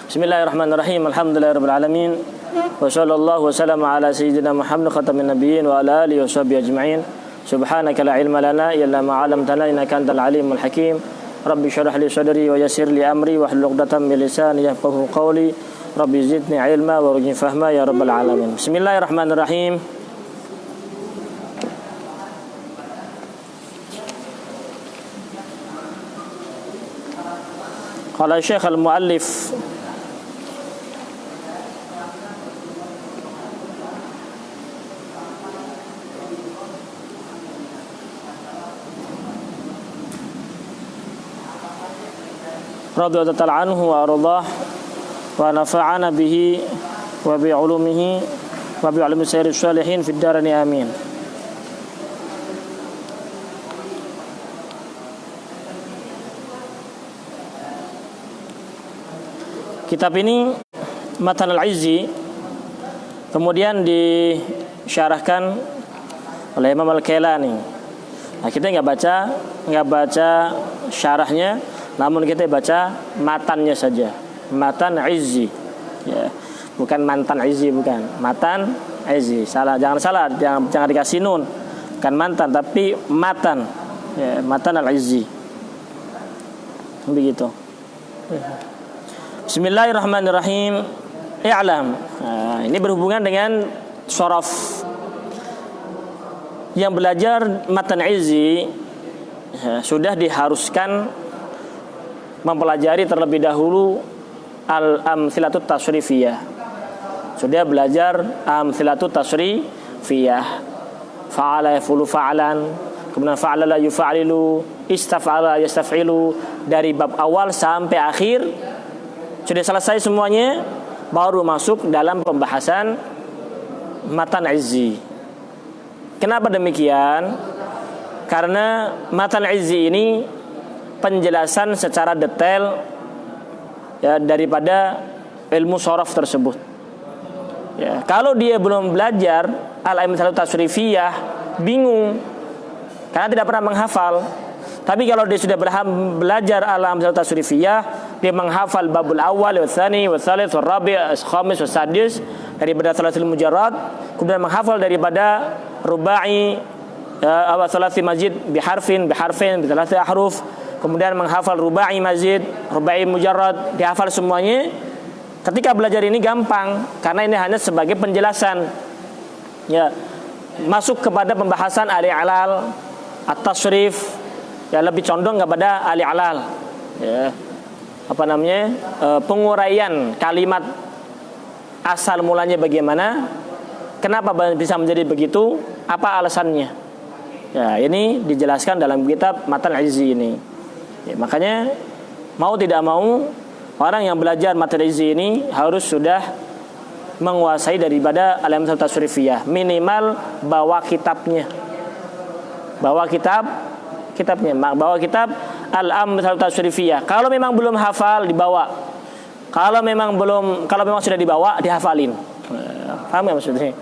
Bismillahirrahmanirrahim. Alhamdulillahirabbil alamin. Wa sallallahu wasallam ala sayyidina Muhammad khatamin nabiyyin wa ala alihi washabihi ajma'in. Subhanaka la ilma lana illa ma 'allamtana innaka antal alimul hakim. Rabbi shrah li sadri wa yassir li amri wahlul 'uqdatam min lisani yafqahu qawli. Rabbi zidni ilma warzuqni fahma ya rabbal alamin. Bismillahirrahmanirrahim. Qala Syekh al-Muallif radhiyallahu ta'ala anhu wa ardhah wa nafa'ana bihi wa bi 'ulumihi wa bi 'ulumi sayyidis shalihin fid darain amin. Kitab ini Matan al-Izzi kemudian disyarahkan oleh Imam Al-Kailani. Nah, kita nggak baca syarahnya, namun kita baca matannya saja. Matan Izzi, ya, bukan mantan Izzi, bukan matan Izzi. Salah, jangan dikasih nun, bukan mantan tapi matan, ya, Matan al-Izzi. Begitu. Bismillahirrahmanirrahim. I'lam. Nah, ini berhubungan dengan syaraf. Yang belajar Matan Izzi sudah diharuskan mempelajari terlebih dahulu al-amtsilatut tasrifiyah. Sudah belajar amtsilatut tasrifiyah. Fa'ala yaf'ulu fa'alan, kemudian fa'ala la yufa'lilu, istaf'ala yastaf'ilu, dari bab awal sampai akhir. Sudah selesai semuanya, baru masuk dalam pembahasan Matan Izzi. Kenapa demikian? Karena Matan Izzi ini penjelasan secara detail, ya, daripada ilmu sharaf tersebut. Ya, kalau dia belum belajar al-amtsilatut tasrifiyah, bingung karena tidak pernah menghafal. Tapi kalau dia sudah belajar al-amtsilatut tasrifiyah, dia menghafal babul awal, wa tsani, wa tsalits, wa rabi', wa khamis, wa sadis daripada salasil mujarrad, kemudian menghafal daripada rubai, wa tsalasi mazid biharfin, bi tsalasi ahruf, kemudian menghafal rubai mazid, rubai mujarrad, dihafal semuanya. Ketika belajar ini gampang karena ini hanya sebagai penjelasan. Ya, masuk kepada pembahasan al-i'lal, at-tasrif, ya, lebih condong kepada al-i'lal, ya, penguraian kalimat asal mulanya bagaimana, kenapa bisa menjadi begitu, apa alasannya. Ya, ini dijelaskan dalam kitab Matan Izzi ini. Ya, makanya mau tidak mau orang yang belajar Matan Izzi ini harus sudah menguasai daripada al-amtsilatut tasrifiyah, minimal bawa kitabnya. Bawa kitab al-amtsilatut tasrifiyah. Kalau memang belum hafal, dibawa. Kalau memang sudah dibawa, dihafalin. Paham ya maksudnya?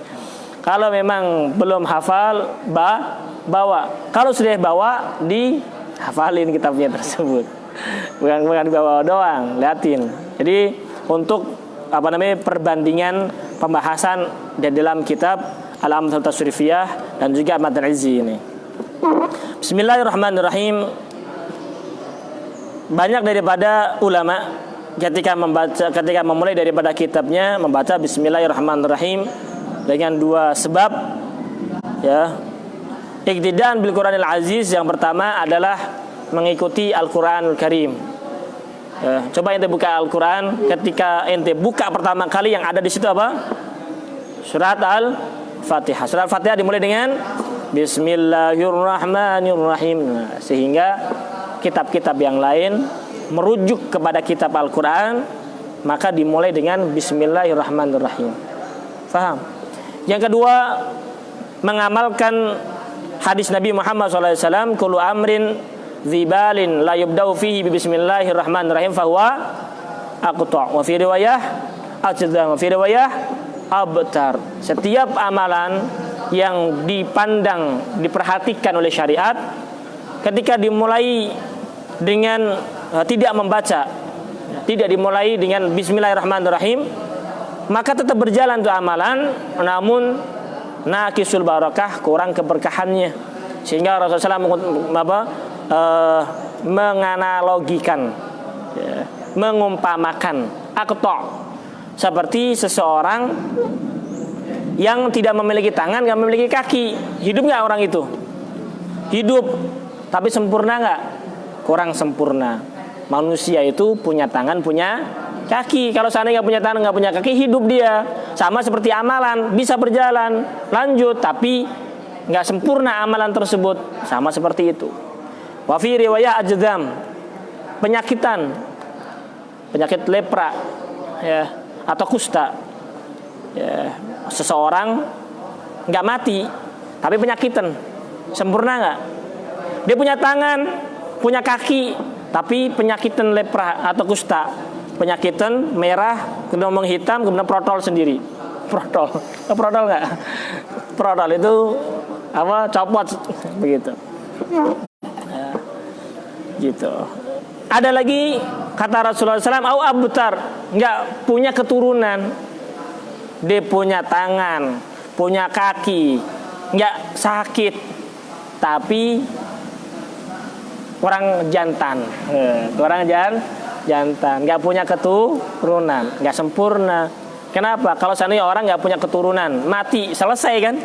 Kalau memang belum hafal, bawa. Kalau sudah bawa, dihafalin kitabnya tersebut. Bukan dibawa doang, liatin. Jadi untuk perbandingan pembahasan di dalam kitab al-amtsilatut tasrifiyah dan juga Matan Izzi ini. Bismillahirrahmanirrahim. Banyak daripada ulama ketika memulai daripada kitabnya membaca Bismillahirrahmanirrahim dengan dua sebab, ya. Iqtidaan bil Qur'anil Aziz, yang pertama adalah mengikuti Al-Qur'anul Karim. Ya, coba ente buka Al-Qur'an, ketika ente buka pertama kali yang ada di situ apa? Surat Al-Fatihah. Surat Al-Fatihah dimulai dengan Bismillahirrahmanirrahim. Nah, sehingga kitab-kitab yang lain merujuk kepada kitab Al-Quran, maka dimulai dengan Bismillahirrahmanirrahim. Faham? Yang kedua, mengamalkan hadis Nabi Muhammad SAW, kullu amrin dzibalin la yubda'u fihi bismillahirrahmanirrahim fahuwa aqta', wa fi riwayah ajza, wa fi riwayah abtar. Setiap amalan yang dipandang, diperhatikan oleh syariat, ketika dimulai dengan tidak membaca tidak dimulai dengan bismillahirrahmanirrahim, maka tetap berjalan tuh amalan, namun naqisul barakah, kurang keberkahannya. Sehingga Rasulullah menganalogikan, ya, mengumpamakan aqta, seperti seseorang yang tidak memiliki tangan, nggak memiliki kaki. Hidup nggak orang itu? Hidup, tapi sempurna nggak? Kurang sempurna. Manusia itu punya tangan, punya kaki. Kalau seandainya nggak punya tangan, nggak punya kaki, hidup dia. Sama seperti amalan, bisa berjalan, lanjut, tapi nggak sempurna amalan tersebut. Sama seperti itu. Wa fi riwayat ajdam, penyakitan, penyakit lepra, ya, atau kusta. Ya, seseorang nggak mati, tapi penyakitan, sempurna nggak? Dia punya tangan, punya kaki, tapi penyakitan lepra atau kusta, penyakitan merah, kemudian hitam, kemudian protol sendiri. Protol nggak? Protol itu apa? Copot begitu. Ya, gitu. Ada lagi kata Rasulullah SAW, au abtar, nggak punya keturunan. Dia punya tangan, punya kaki, nggak sakit, tapi orang jantan, jantan, nggak punya keturunan, nggak sempurna. Kenapa? Kalau seandainya orang nggak punya keturunan, mati, selesai kan?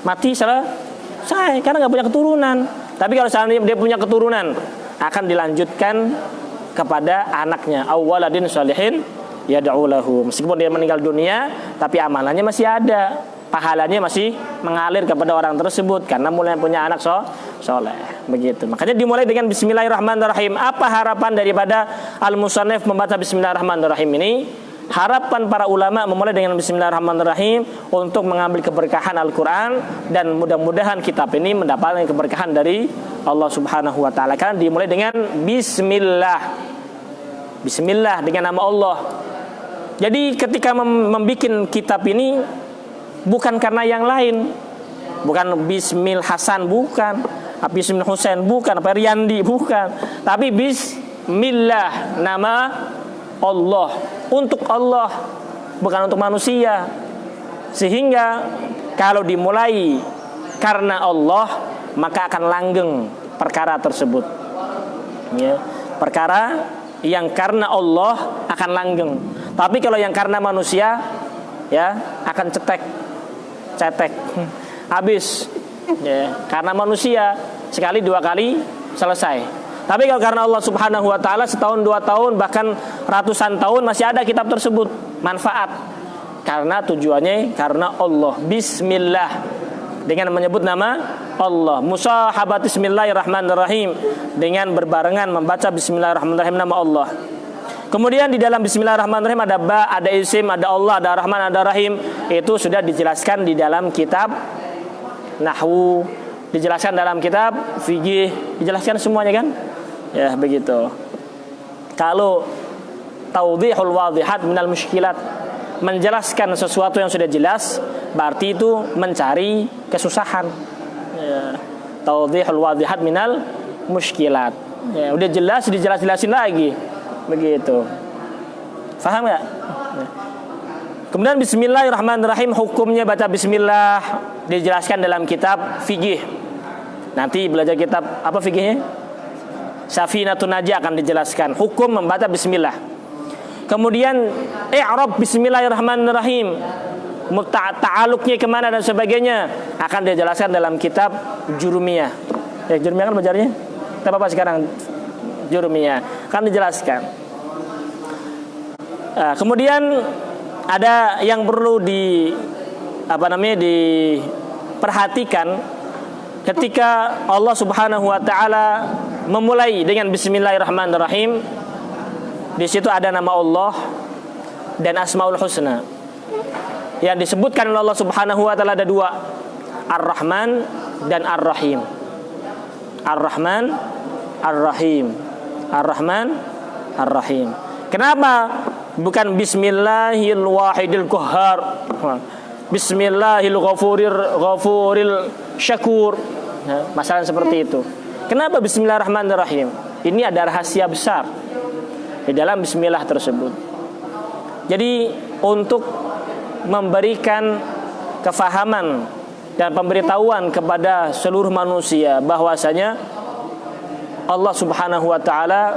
Mati selesai, karena nggak punya keturunan. Tapi kalau seandainya dia punya keturunan, akan dilanjutkan kepada anaknya, awwaladin sholihin yad'u lahu. Meskipun dia meninggal dunia, tapi amalannya masih ada, pahalanya masih mengalir kepada orang tersebut karena mulai punya anak soleh. Begitu. Makanya dimulai dengan bismillahirrahmanirrahim. Apa harapan daripada al-musannif membaca bismillahirrahmanirrahim ini? Harapan para ulama memulai dengan bismillahirrahmanirrahim untuk mengambil keberkahan Al-Quran, dan mudah-mudahan kitab ini mendapatkan keberkahan dari Allah Subhanahu wa ta'ala. Karena dimulai dengan bismillah. Bismillah, dengan nama Allah. Jadi ketika membuat kitab ini bukan karena yang lain, bukan Bismil Hasan, bukan Bismil Husain, bukan Riyandi, bukan, tapi Bismillah, nama Allah, untuk Allah, bukan untuk manusia. Sehingga kalau dimulai karena Allah, maka akan langgeng perkara tersebut, ya. Perkara yang karena Allah akan langgeng. Tapi kalau yang karena manusia, ya, akan cetek, habis, ya. Karena manusia sekali dua kali selesai. Tapi kalau karena Allah Subhanahu wa ta'ala, setahun, 2 tahun, bahkan ratusan tahun masih ada kitab tersebut, manfaat. Karena tujuannya karena Allah. Bismillah, dengan menyebut nama Allah. Musahabat bismillahirrahmanirrahim, dengan berbarengan membaca bismillahirrahmanirrahim, nama Allah. Kemudian di dalam bismillahirrahmanirrahim ada ba, ada isim, ada Allah, ada Rahman, ada Rahim. Itu sudah dijelaskan di dalam kitab Nahwu, dijelaskan dalam kitab Fiqih, dijelaskan semuanya kan? Ya, begitu. Kalau tawdihul wadihat minal mushkilat, menjelaskan sesuatu yang sudah jelas, berarti itu mencari kesusahan. Ya. Tawdihul wadihat minal mushkilat. Ya, udah jelas, dijelas-jelasin lagi. Begitu. Faham gak? Kemudian bismillahirrahmanirrahim, hukumnya baca bismillah dijelaskan dalam kitab Fiqih. Nanti belajar kitab apa fikihnya? Safinatun Najah akan dijelaskan hukum membaca bismillah. Kemudian i'rab bismillahirrahmanirrahim, ta'aluknya kemana dan sebagainya akan dijelaskan dalam kitab Jurumiyah. Ya, Jurumiyah kan belajarnya. Kita apa sekarang? Jurumiyah kan dijelaskan. Kemudian ada yang perlu diperhatikan ketika Allah Subhanahu wa ta'ala memulai dengan bismillahirrahmanirrahim. Di situ ada nama Allah dan Asmaul Husna. Yang disebutkan oleh Allah Subhanahu wa ta'ala ada 2, Ar-Rahman dan Ar-Rahim. Ar-Rahman, Ar-Rahim. Ar-Rahman, Ar-Rahim. Kenapa bukan Bismillahil Wahidil Qahhar, Bismillahil Ghafuril Syakur? Masalah seperti itu. Kenapa Bismillahirrahmanirrahim? Ini ada rahasia besar. di dalam bismillah tersebut. Jadi untuk memberikan kefahaman dan pemberitahuan kepada seluruh manusia bahwasanya Allah Subhanahu wa taala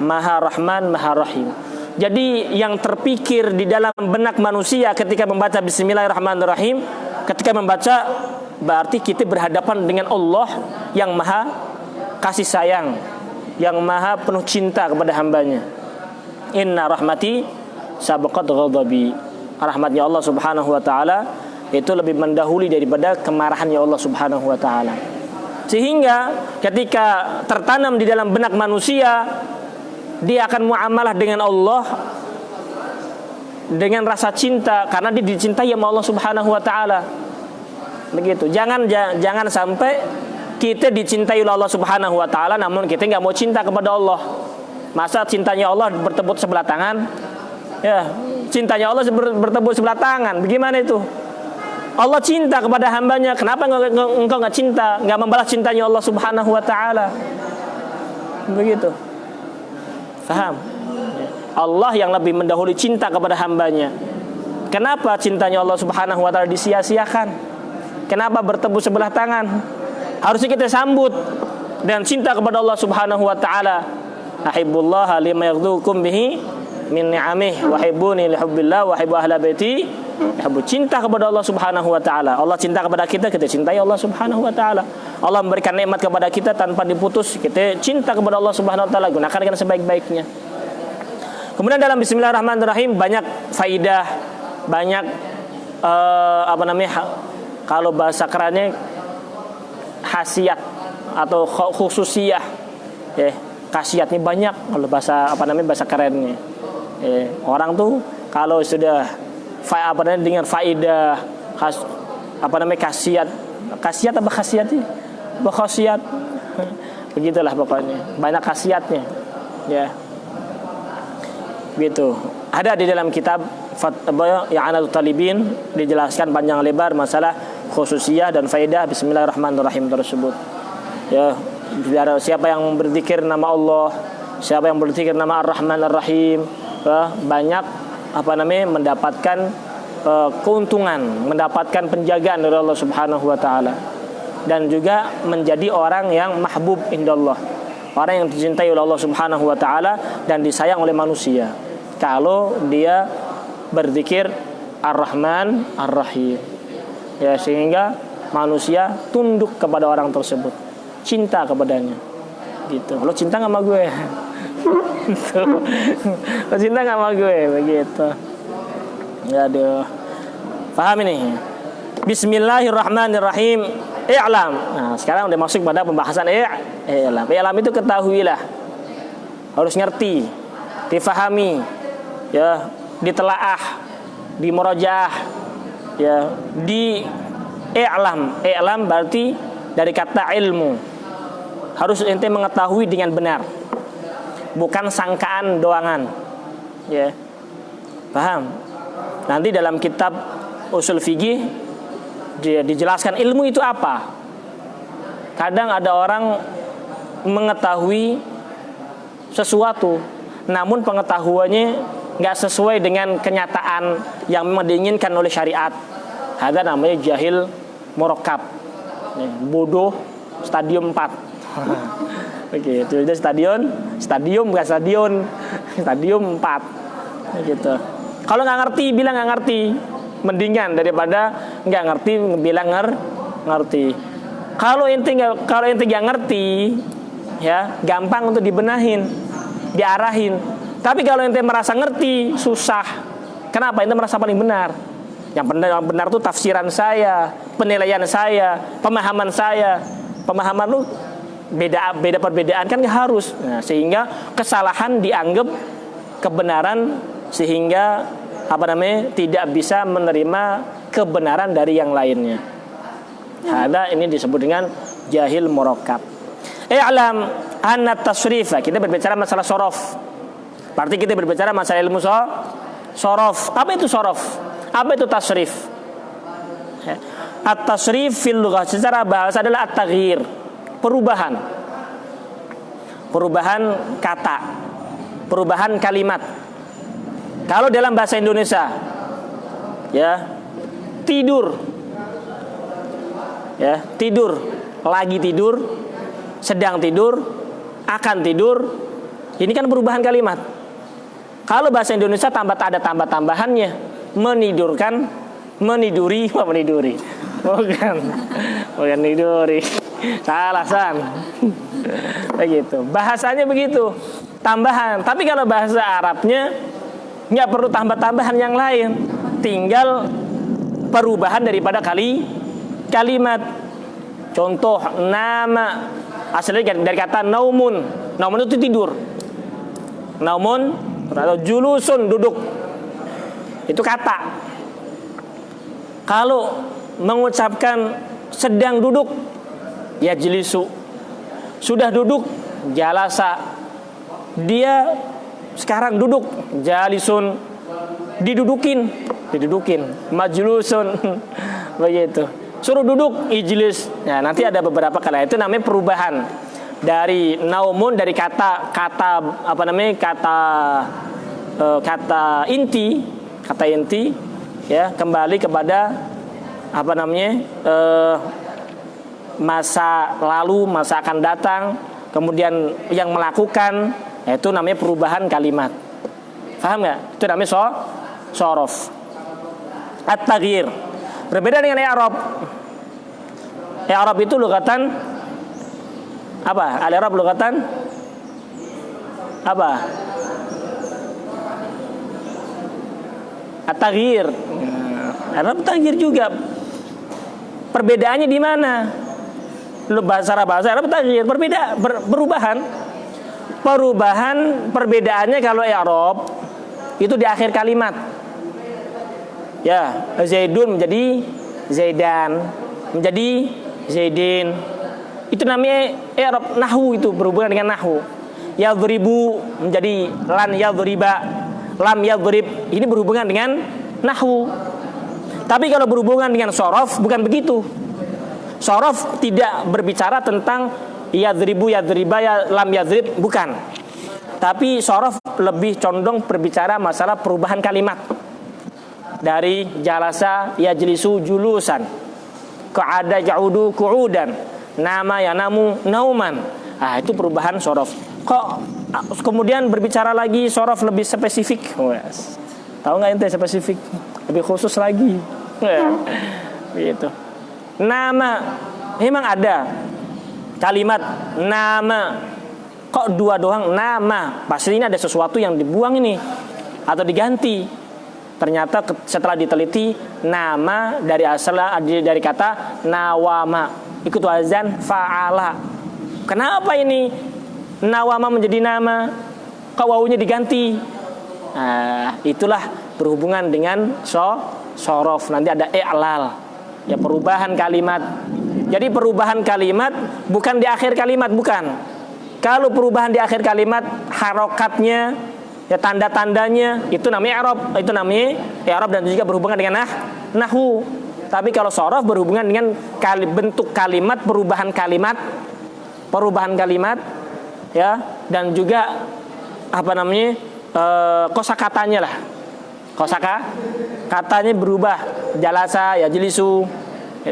Maha Rahman, Maha Rahim. Jadi yang terpikir di dalam benak manusia ketika membaca bismillahirrahmanirrahim, ketika membaca berarti kita berhadapan dengan Allah yang Maha kasih sayang, yang Maha penuh cinta kepada hambanya. Inna rahmati sabaqat ghadabi. Rahmatnya Allah Subhanahu wa taala itu lebih mendahului daripada kemarahannya Allah Subhanahu wa taala. Sehingga ketika tertanam di dalam benak manusia, dia akan muamalah dengan Allah dengan rasa cinta karena dia dicintai sama Allah Subhanahu wa taala. Begitu. Jangan sampai kita dicintai oleh Allah Subhanahu wa taala namun kita enggak mau cinta kepada Allah. Masa cintanya Allah bertepuk sebelah tangan? Ya, cintanya Allah bertepuk sebelah tangan. Bagaimana itu? Allah cinta kepada hambanya. Kenapa engkau nggak cinta, nggak membalas cintanya Allah Subhanahu wa taala? Begitu. Faham? Allah yang lebih mendahului cinta kepada hambanya. Kenapa cintanya Allah Subhanahu wa taala disia-siakan? Kenapa bertepuk sebelah tangan? Harusnya kita sambut dan cinta kepada Allah Subhanahu wa taala. Ahibbullaha lima yaghdukum bihi min ni'amih wa hibbuni li hubbillah wa hibbu ahla baiti. Cinta kepada Allah Subhanahu wa taala. Allah cinta kepada kita, kita cintai Allah Subhanahu wa taala. Allah memberikan nikmat kepada kita tanpa diputus, kita cinta kepada Allah Subhanahu wa taala, gunakan dengan sebaik-baiknya. Kemudian dalam bismillahirrahmanirrahim banyak faidah, banyak kalau bahasa kerennya khasiat atau khususiyah. Khasiatnya banyak kalau bahasa bahasa kerennya. Orang tuh kalau sudah dengan faidah khasiat apa khasiatnya? Khasiat. Begitulah pokoknya. Banyak khasiatnya. Ya. Gitu. Ada di dalam kitab I'anatul Talibin dijelaskan panjang lebar masalah khususiyah dan faidah bismillahirrahmanirrahim tersebut. Ya, biar siapa yang berzikir nama Allah, siapa yang berzikir nama Ar-Rahman Ar-Rahim, banyak mendapatkan keuntungan, mendapatkan penjagaan dari Allah Subhanahu wa taala, dan juga menjadi orang yang mahbub indallah, orang yang dicintai oleh Allah Subhanahu wa taala dan disayang oleh manusia kalau dia berzikir Ar-Rahman Ar-Rahim. Ya, sehingga manusia tunduk kepada orang tersebut, cinta kepadanya. Gitu. Lo cinta gak sama gue? Lo cinta gak sama gue? Begitu. Aduh. Paham ini? Bismillahirrahmanirrahim. I'lam. Nah, sekarang udah masuk pada pembahasan i'lam. I'lam itu ketahuilah. Harus ngerti, difahami, ya, ditelaah, dimurajaah, ya, di i'lam. I'lam berarti dari kata ilmu. Harus ente mengetahui dengan benar, bukan sangkaan doangan. Ya, paham? Nanti dalam kitab usul fikih dia dijelaskan ilmu itu apa. Kadang ada orang mengetahui sesuatu, namun pengetahuannya nggak sesuai dengan kenyataan yang memang diinginkan oleh syariat. Ada namanya jahil murakkab, bodoh stadium 4. Begitu. Itu stadium bukan stadion, stadium 4. Gitu. Kalau nggak ngerti bilang nggak ngerti, mendingan daripada nggak ngerti bilang ngerti. Kalau ente nggak ngerti, ya gampang untuk dibenahin, diarahin. Tapi kalau ente merasa ngerti, susah. Kenapa? Ente merasa paling benar. Yang benar itu tafsiran saya, penilaian saya, pemahaman saya. Pemahaman lu beda perbedaan kan nggak harus. Nah, sehingga kesalahan dianggap kebenaran, sehingga tidak bisa menerima kebenaran dari yang lainnya. Ada ini disebut dengan jahil murakkab. I'lam anna tasrifa, kita berbicara masalah sorof. Berarti kita berbicara masalah ilmu sorof. Apa itu sorof? Apa itu tasrif? At-tasrif fil lughah secara bahasa adalah at-taghyir, perubahan kata, perubahan kalimat. Kalau dalam bahasa Indonesia, ya, tidur, ya, tidur, lagi tidur, sedang tidur, akan tidur, ini kan perubahan kalimat. Kalau bahasa Indonesia ada tambah-tambahannya, menidurkan, meniduri, meniduri, bukan niduri, salah san, begitu. Bahasanya begitu, tambahan. Tapi kalau bahasa Arabnya nggak perlu tambah-tambahan yang lain, tinggal perubahan daripada kalimat. Contoh nama asalnya dari kata naumun. Naumun itu tidur. Naumun atau julusun duduk. Itu kata. Kalau mengucapkan sedang duduk, ya jelisu. Sudah duduk, jalasa. Dia sekarang duduk, jalisun. Didudukin, majlusun. Begitu. Suruh duduk, ijlis. Nah, nanti ada beberapa kata, itu namanya perubahan dari naumun, dari kata inti, ya, kembali kepada masa lalu, masa akan datang, kemudian yang melakukan, itu namanya perubahan kalimat. Paham nggak? Itu namanya sorof. At-taghyir berbeda dengan i'rab. I'rab itu lugatan apa? Al-i'rab lugatan apa? At-taghyir. I'rab taghyir juga. Perbedaannya di mana? Bahasa Arab taghyir, perubahan. Perbedaannya kalau i'rab itu di akhir kalimat. Ya, Zaidun menjadi Zaidan, menjadi Zaidin. Itu namanya i'rab nahwu, itu berhubungan dengan nahwu. Yadhribu menjadi lan yadhriba, lam yadhrib. Ini berhubungan dengan nahwu. Tapi kalau berhubungan dengan shorof bukan begitu. Shorof tidak berbicara tentang yadhribu, yadhriba, lam yadhrib, bukan. Tapi shorof lebih condong berbicara masalah perubahan kalimat. Dari jalasa yajlisu julusan, qa'ada ya'udu qu'udan, nama yanamu nauman. Ah, itu perubahan shorof. Kok kemudian berbicara lagi shorof lebih spesifik? Tahu nggak ente spesifik? Lebih khusus lagi. Gitu. Nama memang ada kalimat nama. Kok dua doang nama? Pasti ini ada sesuatu yang dibuang ini atau diganti. Ternyata setelah diteliti, nama dari kata nawama, ikut wazan fa'ala. Kenapa ini nawama menjadi nama? Kok wawunya diganti? Nah, itulah berhubungan dengan shorof. Nanti ada i'lal, ya, perubahan kalimat. Jadi perubahan kalimat bukan di akhir kalimat, bukan. Kalau perubahan di akhir kalimat, harokatnya, ya, tanda-tandanya, itu namanya i'rab. Itu namanya i'rab dan juga berhubungan dengan nahwu. Tapi kalau shorof berhubungan dengan bentuk kalimat, perubahan kalimat, ya, dan juga kosakatanya lah. Katanya berubah. Jalasa ya jelisu,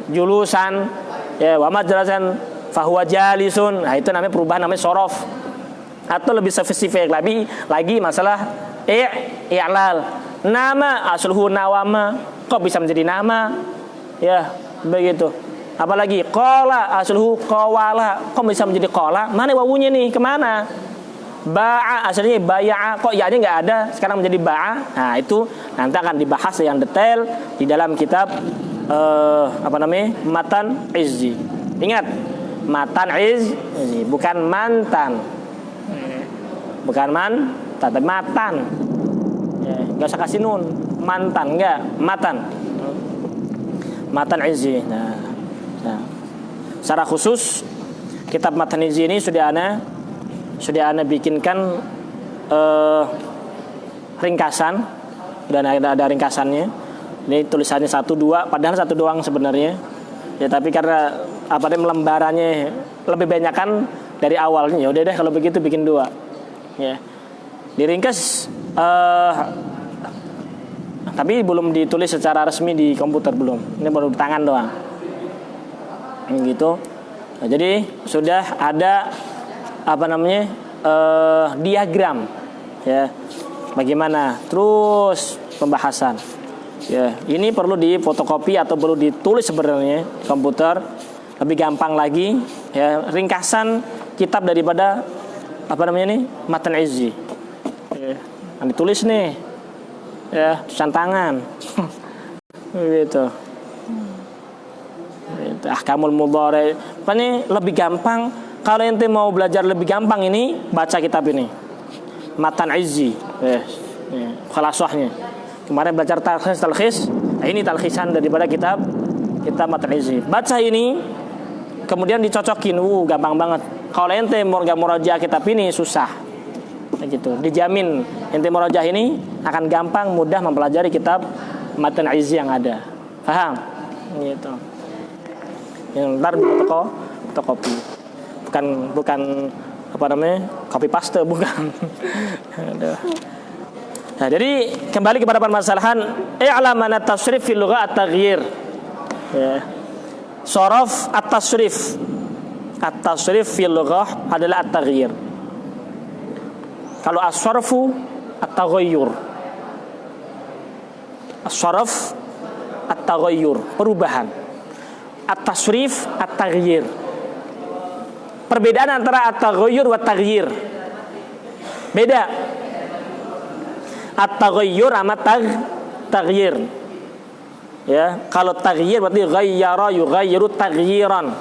julusan, ya, wa majlasan fahuwa jalisun. Nah, itu namanya perubahan, namanya shorof. Atau lebih spesifik lagi masalah i'lal. Nama asluhu nawama, kok bisa menjadi nama? Ya, begitu. Apalagi qala asluhu qawala, kok bisa menjadi qala? Mana wawunya nih? Kemana? Ba'a aslinya baya'a, kok ya-nya nggak ada, sekarang menjadi ba'a. Nah, itu nanti akan dibahas yang detail di dalam kitab Matan Izzi. Ingat, Matan Izzi bukan mantan. Bukan tapi matan. Ya, nggak usah kasih nun. Mantan, enggak, matan. Matan Izzi. Nah. Secara khusus kitab Matan Izzi ini sudah ana bikinkan ringkasan, dan ada ringkasannya. Ini tulisannya 1-2, padahal 1 doang sebenarnya. Ya, tapi karena lembarannya lebih banyak kan dari awalnya. Ya udah deh kalau begitu bikin 2. Ya. Diringkas, tapi belum ditulis secara resmi di komputer, belum. Ini baru di tangan doang. Gitu. Nah, jadi sudah ada diagram, ya. Bagaimana? Terus pembahasan. Ya, ini perlu difotokopi atau perlu ditulis sebenarnya di komputer. Lebih gampang lagi, ya, ringkasan kitab daripada Matan Izzi. Ya, yang ditulis nih, ya, tulisan tangan. Gitu. Ahkamul mudhari. Makanya lebih gampang kalau ente mau belajar lebih gampang ini baca kitab ini. Matan Izzi. Khalasahnya. Kemarin belajar talkhis. Nah, ini talkhisan daripada kitab Matan Izzi. Baca ini kemudian dicocokin. Gampang banget. Kalau ente mau murajaah kitab ini susah. Gitu. Dijamin ente murajaah ini akan gampang mudah mempelajari kitab Matan Izzi yang ada. Paham? Gitu. Yang ntar fotokopi. Bukan copy paste, bukan. Nah, jadi kembali kepada permasalahan i'lam anna tasrif fil lughah at-taghyir. Ya. Sharaf at-tasrif. At-tasrif fil lughah adalah at-taghyir. Kalau as-sarfu at-taghayyur. As-sarf at-taghayyur, perubahan. At-tasrif at-taghyir. Perbedaan antara at-taghayyur wa at-taghyir. Beda. At-taghayyur sama taghyir. Ya, kalau taghyir berarti ghayyara yughayyiru taghyiran.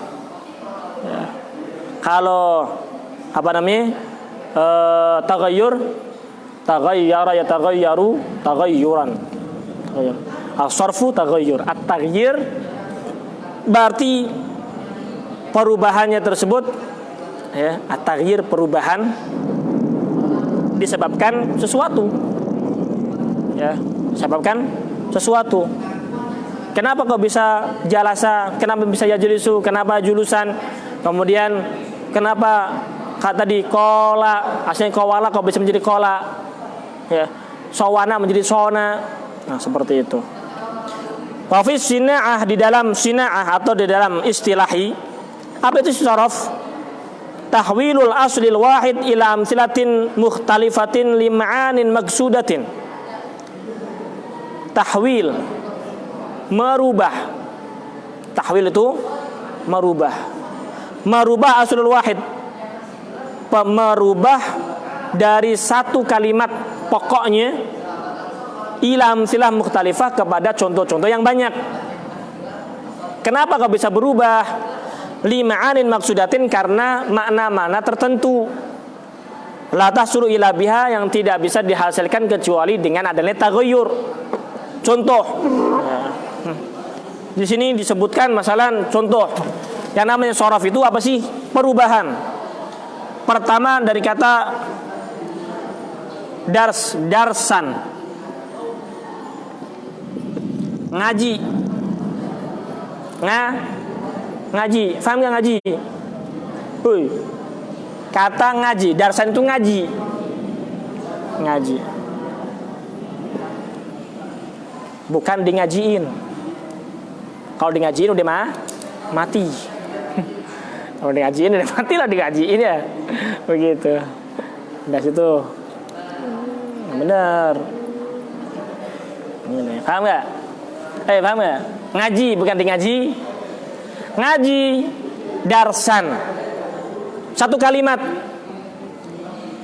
Ya. Kalau taghayyur taghayyara yataghayyaru taghayyuran. As-sarfu taghayyur. At-taghyir berarti perubahannya tersebut, ya, at-taghyir perubahan disebabkan sesuatu, ya, disebabkan sesuatu. Kenapa kok bisa jalasa? Kenapa bisa yajlisu? Kenapa julusan? Kemudian kenapa tadi kola, asalnya kowala kok bisa menjadi kola, ya, sawana menjadi sona. Nah, seperti itu. Wafis sina'ah, di dalam sina'ah atau di dalam istilahi, apa itu syaraf? Tahwilul aslil wahid ila amsilatin mukhtalifatin lima'anin maksudatin. Tahwil, merubah. Tahwil itu merubah. Merubah aslul wahid, merubah dari satu kalimat pokoknya ila amsilah mukhtalifah kepada contoh-contoh yang banyak. Kenapa kok bisa berubah? Lima'anin maksudatin, karena makna-makna tertentu. La tahsulu ila biha, yang tidak bisa dihasilkan kecuali dengan adanya taghayyur. Contoh. Di sini disebutkan masalah contoh. Yang namanya sharaf itu apa sih? Perubahan. Pertama dari kata darsan. Ngaji. Ngaji. Faham gak ngaji? Kata ngaji, darsan itu ngaji. Ngaji. Bukan di ngajiin. Kalau di ngajiin udah mati. Kalau di ngajiin udah mati lah, di ngajiin ya. Begitu. Dari situ. Bener. Paham gak? Paham gak? Ngaji, bukan di ngaji. Ngaji, darsan. Satu kalimat.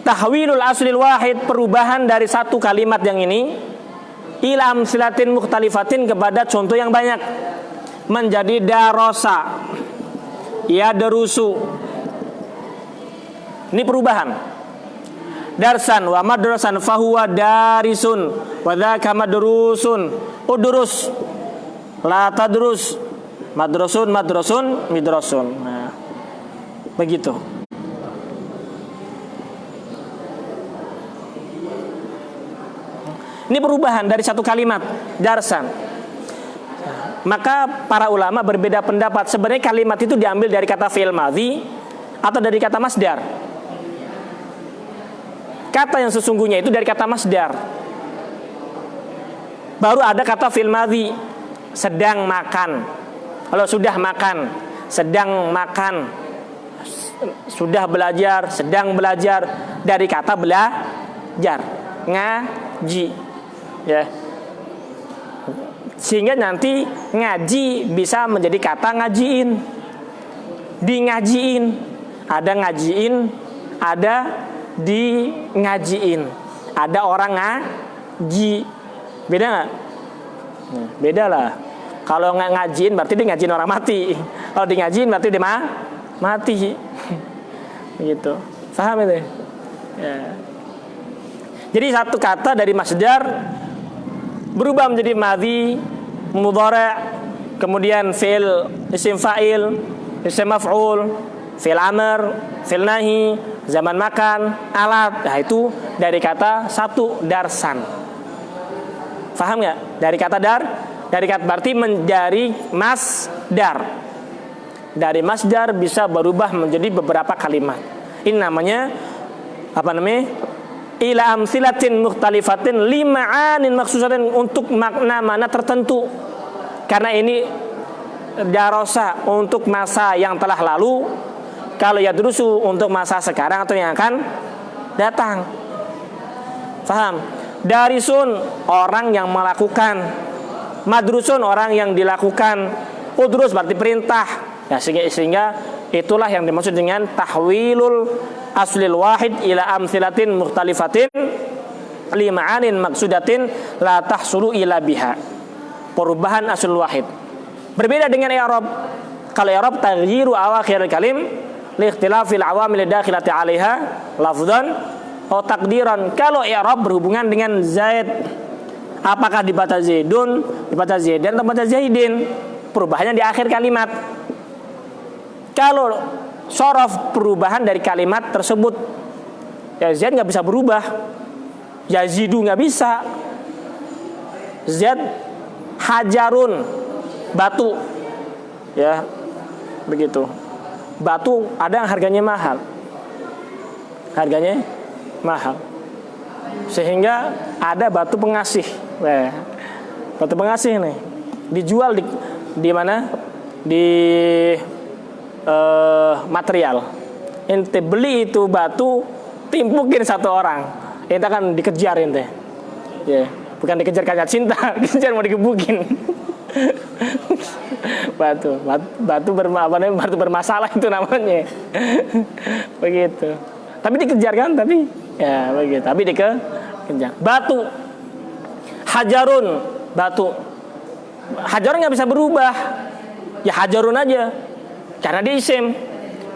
Tahwilul aslil wahid, perubahan dari satu kalimat yang ini ila amsilatin mukhtalifatin, kepada contoh yang banyak, menjadi darosa, ya, derusu. Ini perubahan. Darsan wa madrasan fahuwa darisun wa dzaka madrusun. Udrus la tadrus, madrasun midrasun. Nah, begitu. Ini perubahan dari satu kalimat, darsan. Maka para ulama berbeda pendapat, sebenarnya kalimat itu diambil dari kata fi'il madhi atau dari kata masdar. kata yang sesungguhnya itu dari kata masdar. Baru ada kata fil madhi, sedang makan. Kalau sudah makan, sedang makan, sudah belajar, sedang belajar, dari kata belajar, ngaji, ya. Sehingga nanti ngaji bisa menjadi kata ngajiin, di ngajiin, ada ngajiin, ada di ngajiin, ada orang ngaji, beda nggak? Beda lah. Kalau nggak ngajiin berarti dia ngajiin orang mati. Kalau di ngajiin berarti dia mati. Begitu. Paham itu? Ya. Jadi satu kata dari masdar berubah menjadi madhi, mudhari', kemudian fi'il isim fa'il, isim maf'ul, fi'il amr, fi'il nahi, zaman makan, alat. Nah itu dari kata satu, darsan. Paham nggak? Dari kata dari kata berarti menjadi masdar. Dari masdar bisa berubah menjadi beberapa kalimat. Ini namanya apa namanya? Ila amsilatin mukhtalifatin lima'anin maksusatin, untuk makna-makna tertentu. Karena ini darosa untuk masa yang telah lalu, kalau yadrusu untuk masa sekarang atau yang akan datang. Paham? Darisun orang yang melakukan, madrusun orang yang dilakukan, udrus berarti perintah. Ya, sehingga itulah yang dimaksud dengan tahwilul aslil wahid ila amsilatin mukhtalifatin lima'anin maksudatin la tahsulu ila biha. Perubahan aslul wahid berbeda dengan i'rab. Kalau i'rab taghyiru awakhir kalim li ikhtilafil awamil dakhilati 'alaiha lafdhan atau takdiran. Kalau i'rab berhubungan dengan zaid, apakah dibaca zaidun, dibaca zaidan, atau dibaca zaidin, perubahannya di akhir kalimat. Kalau sorof perubahan dari kalimat tersebut, ya zaid nggak bisa berubah, yazidu nggak bisa. Zaid hajarun, batu, ya begitu. Batu ada yang harganya mahal, sehingga ada batu pengasih. Batu pengasih nih dijual di mana? Di material. Ente beli itu batu, timpukin satu orang, ente akan dikejar ente. Ya, bukan dikejar karena cinta, dikejar mau dikebukin. batu bermasalah itu namanya. Begitu. Tapi dikejar kan, tapi ya begitu. Tapi dikejar. Batu, hajarun, batu. Hajarun nggak bisa berubah. Ya hajarun aja. Karena dia isim,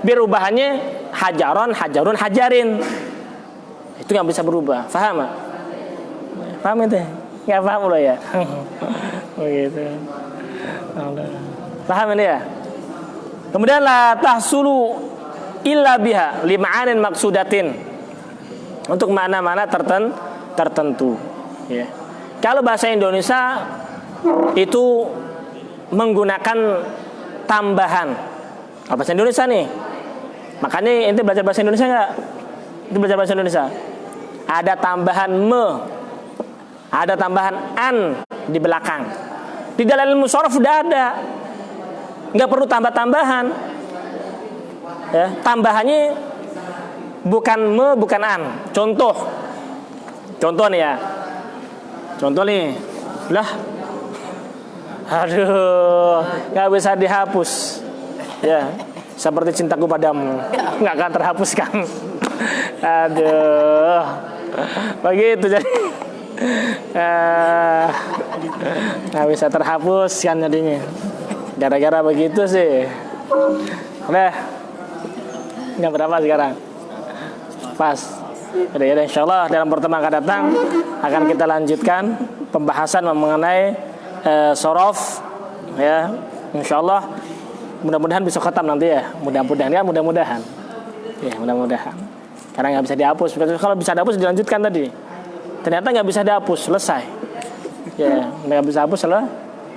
biar ubahannya hajaron, hajarun, hajarin. Itu nggak bisa berubah. Paham gak? Paham itu? Nggak paham loh ya. Begitu. Paham ini ya? Kemudian la tahsulu illa biha lima'anin maksudatin, untuk makna-makna tertentu. Ya. Kalau bahasa Indonesia itu menggunakan tambahan. Bahasa Indonesia nih, makanya ente belajar bahasa Indonesia nggak? Itu belajar bahasa Indonesia. Ada tambahan me, ada tambahan an di belakang. Di dalam ilmu shorof sudah ada, nggak perlu tambah-tambahan. Ya, tambahannya bukan me, bukan an. Contoh nih ya. Contoh nih, lah, aduh, nggak bisa dihapus. Ya, seperti cintaku padamu nggak akan terhapuskan. Aduh, begitu jadi nggak bisa terhapus kan jadinya. Gara-gara begitu sih. Udah, yang berapa sekarang? Pas. Ya, insya Allah dalam pertemuan akan datang akan kita lanjutkan pembahasan mengenai shorof. Ya, insya Allah. Mudah-mudahan bisa khatam nanti ya. Mudah-mudahan. Ya, mudah-mudahan. Karena nggak bisa dihapus. Kalau bisa dihapus dilanjutkan tadi. Ternyata nggak bisa dihapus, selesai. Ya, nggak bisa hapus,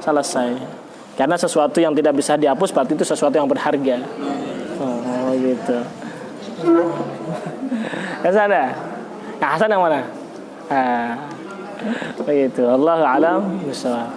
selesai. Karena sesuatu yang tidak bisa dihapus berarti itu sesuatu yang berharga. Oh, gitu. Nggak ada. Nah, Hasan yang mana? Begitu. Allahu a'lam bishawab.